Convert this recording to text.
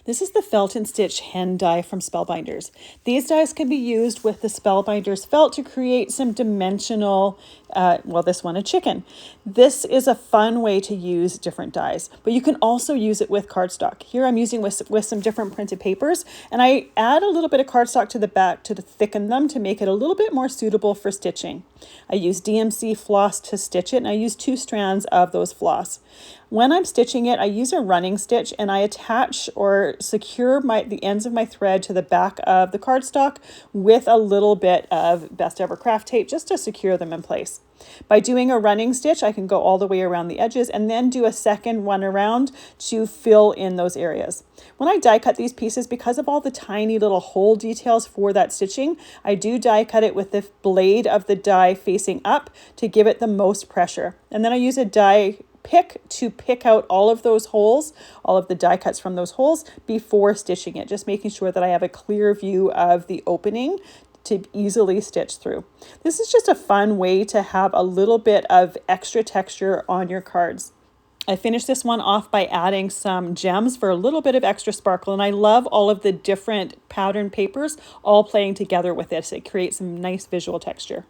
This is the Felt Stitch Hen die from Spellbinders. These dies can be used with the Spellbinders felt to create some dimensional, this one, a chicken. This is a fun way to use different dies, but you can also use it with cardstock. Here I'm using with some different printed papers, and I add a little bit of cardstock to the back to thicken them to make it a little bit more suitable for stitching. I use DMC floss to stitch it, and I use 2 strands of those floss. When I'm stitching it, I use a running stitch and I attach or secure the ends of my thread to the back of the cardstock with a little bit of Best Ever Craft tape just to secure them in place. By doing a running stitch, I can go all the way around the edges and then do a second run around to fill in those areas. When I die cut these pieces, because of all the tiny little hole details for that stitching, I do die cut it with the blade of the die facing up to give it the most pressure. And then I use a die pick to pick out all of those holes, all of the die cuts from those holes before stitching it, just making sure that I have a clear view of the opening to easily stitch through. This is just a fun way to have a little bit of extra texture on your cards. I finished this one off by adding some gems for a little bit of extra sparkle, and I love all of the different pattern papers all playing together with this. It creates some nice visual texture.